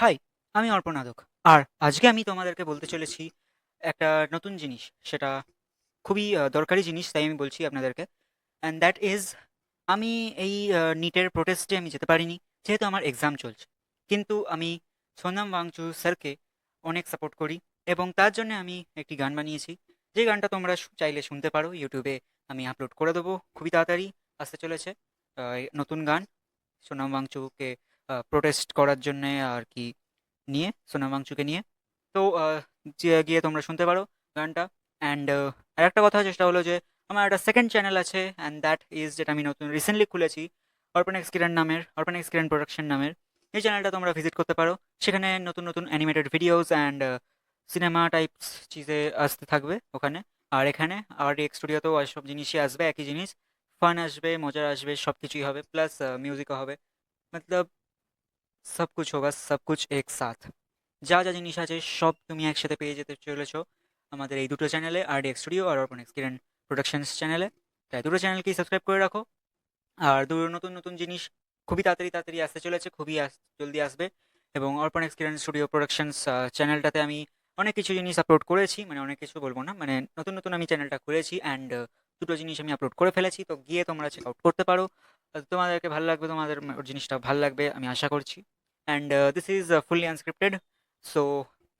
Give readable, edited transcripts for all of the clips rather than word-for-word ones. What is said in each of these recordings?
High, আমি অর্পনাদক। আর আজকে আমি তোমাদেরকে বলতে চলেছি একটা নতুন জিনিস। সেটা খুবই দরকারি জিনিস, তাই আমি বলছি আপনাদেরকে। অ্যান্ড দ্যাট ইজ, আমি এই নিটের প্রোটেস্টে আমি যেতে পারিনি, যেহেতু আমার এক্সাম চলছে। কিন্তু আমি সোনাম ওয়াংচু স্যারকে অনেক সাপোর্ট করি, এবং তার জন্য আমি একটি গান বানিয়েছি। যে গানটা তোমরা চাইলে শুনতে পারো ইউটিউবে। আমি আপলোড করে দেবো খুবই তাড়াতাড়ি। আসতে চলেছে এই নতুন গান সোনাম ওয়াংচুকে প্রোটেস্ট করার জন্য আর কি, নিয়ে সোনাম ওয়াংচুকে নিয়ে। তো গিয়ে তোমরা শুনতে পারো গানটা। অ্যান্ড আর একটা কথা, চেষ্টা হলো যে আমার একটা সেকেন্ড চ্যানেল আছে, অ্যান্ড দ্যাট ইজ, যেটা আমি নতুন রিসেন্টলি খুলেছি, অর্পণ এক্স কিরণ নামের, অর্পণ এক্স কিরণ প্রোডাকশন নামের। এই চ্যানেলটা তোমরা ভিজিট করতে পারো। সেখানে নতুন নতুন animated videos and cinema types চিজে আসতে থাকবে ওখানে। আর এখানে আর এক্স স্টুডিওতেও সব জিনিসই আসবে, একই জিনিস। ফান আসবে, মজা আসবে, সব কিছুই হবে, প্লাস মিউজিকও হবে। মতলব সব কুছ হোগা, সব কুছ এক সাথ। যা যা জিনিস আছে সব তুমি একসাথে পেয়ে যেতে চলেছো আমাদের এই দুটো চ্যানেলে, আরডিএক্স স্টুডিও আর অর্পণ এক্সপিরিয়েন্ট প্রোডাকশনস চ্যানেলে। তাই দুটো চ্যানেলকেই সাবস্ক্রাইব করে রাখো। আর দুটো নতুন নতুন জিনিস খুবই তাড়াতাড়ি তাড়াতাড়ি আসতে চলেছে, খুবই জলদি আসবে। এবং অর্পণ এক্সপিরিয়েন্স স্টুডিও প্রোডাকশনস চ্যানেলটাতে আমি অনেক কিছু জিনিস আপলোড করেছি, মানে অনেক কিছু বলবো না, মানে নতুন নতুন আমি চ্যানেলটা করেছি। অ্যান্ড দুটো জিনিস আমি আপলোড করে ফেলেছি, তো গিয়ে তোমরা চেক আউট করতে পারো। তোমাদেরকে ভালো লাগবে, তোমাদের ওর জিনিসটা ভালো লাগবে আমি আশা করছি। And this is fully unscripted. So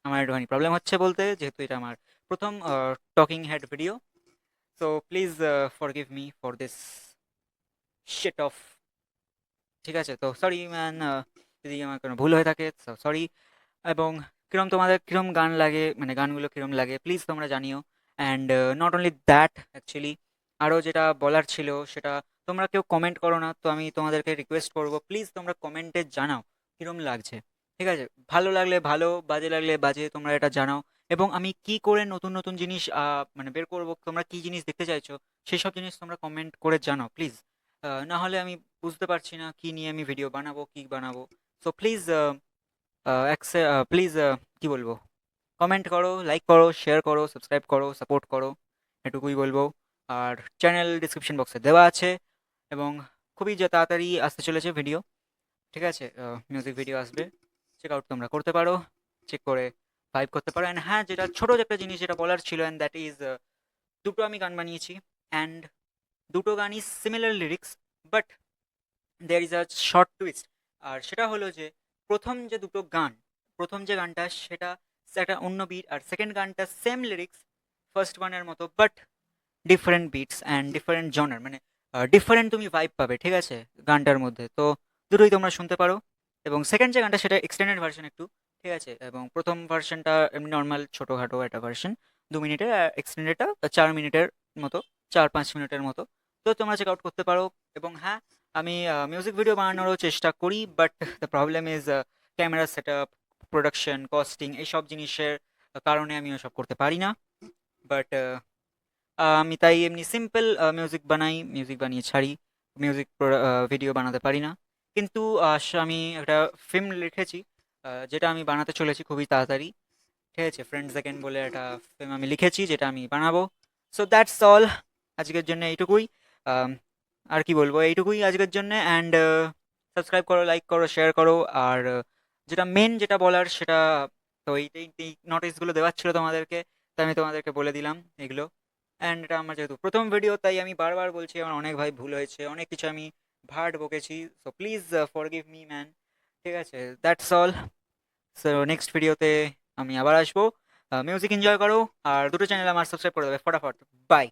আমার একটুখানি প্রবলেম হচ্ছে বলতে, যেহেতু এটা আমার প্রথম talking head video. So please forgive me for this shit off. ঠিক আছে, তো সরি ম্যান, যদি আমার কোনো ভুল হয়ে থাকে, সরি। এবং তোমাদের কিরম গান লাগে, মানে গানগুলো কিরম লাগে, প্লিজ তোমরা জানিও। And not only that, actually আরও যেটা বলার ছিল সেটা, তোমরা কেউ কমেন্ট করো না, তো আমি তোমাদেরকে রিকোয়েস্ট করবো, প্লিজ তোমরা কমেন্টে জানাও কিরম লাগছে। ঠিক আছে, ভালো লাগলে ভালো, বাজে লাগলে বাজে, তোমরা এটা জানাও। এবং আমি কি করে নতুন নতুন জিনিস মানে বের করবো, তোমরা কি জিনিস দেখতে চাইছো, সেই সব জিনিস তোমরা কমেন্ট করে জানাও প্লিজ। না হলে আমি বুঝতে পারছি না কি নিয়ে আমি ভিডিও বানাবো, কি বানাবো। সো প্লিজ, প্লিজ, কি বলবো, কমেন্ট করো, লাইক করো, শেয়ার করো, সাবস্ক্রাইব করো, সাপোর্ট করো, এটুকুই বলবো। আর চ্যানেল ডিসক্রিপশন বক্সে দেওয়া আছে। এবং খুবই যে তাড়াতাড়ি আসতে চলেছে ভিডিও। ঠিক আছে, মিউজিক ভিডিও আসবে, চেক আউট তোমরা করতে পারো, চেক করে ভাইব করতে পারো। অ্যান্ড হ্যাঁ, যেটা ছোটো একটা জিনিস যেটা বলার ছিল, অ্যান্ড দ্যাট ইজ, দুটো আমি গান বানিয়েছি। অ্যান্ড দুটো গানই similar lyrics, but there is a short twist. আর সেটা হলো যে প্রথম যে দুটো গান, প্রথম যে গানটা সেটা একটা অন্য বিট, আর সেকেন্ড গানটা সেম লিরিক্স ফার্স্ট ওয়ানের মতো, but different beats and different genre, মানে ডিফারেন্ট তুমি ভাইব পাবে, ঠিক আছে, গানটার মধ্যে। তো দুটোই তোমরা শুনতে পারো। এবং সেকেন্ড যে গানটা সেটা এক্সটেন্ডেড ভার্সন একটু, ঠিক আছে। এবং প্রথম ভার্সনটা এমনি নর্মাল ছোটোখাটো একটা ভার্সন, 2 মিনিটের। এক্সটেন্ডেডটা 4 মিনিটের মতো, 4-5 মিনিটের মতো। তো তোমরা চেক আউট করতে পারো। এবং হ্যাঁ, আমি মিউজিক ভিডিও বানানোরও চেষ্টা করি, but the problem is camera set up, production, costing, এইসব জিনিসের কারণে আমি ওসব করতে পারি না। বাট আমি তাই এমনি সিম্পল মিউজিক বানাই, মিউজিক বানিয়ে ছাড়ি, মিউজিক ভিডিও বানাতে পারি না। কিন্তু আমি একটা ফিল্ম লিখেছি, যেটা আমি বানাতে চলেছি খুবই তাড়াতাড়ি। ঠিক আছে, ফ্রেন্ডস অ্যাগেন বলে একটা ফিল্ম আমি লিখেছি, যেটা আমি বানাবো। সো দ্যাটস অল, আজকের জন্য এইটুকুই। আম, আর কি বলবো, এইটুকুই আজকের জন্য। অ্যান্ড সাবস্ক্রাইব করো, লাইক করো, শেয়ার করো। আর যেটা মেন যেটা বলার সেটা, তো এই নোটিশগুলো দেওয়ার ছিল তোমাদেরকে, তাই আমি তোমাদেরকে বলে দিলাম এগুলো। অ্যান্ড এটা আমার যেহেতু প্রথম ভিডিও, তাই আমি বারবার বলছি আমার অনেক ভাই ভুল হয়েছে, অনেক কিছু আমি ভাট বকেছি। So please forgive me man. ঠিক আছে, দ্যাটস অল। সো নেক্সট ভিডিওতে আমি আবার আসবো। মিউজিক এনজয় করো, আর দুটো চ্যানেল আমার সাবস্ক্রাইব করে দেবে ফটাফট। বাই।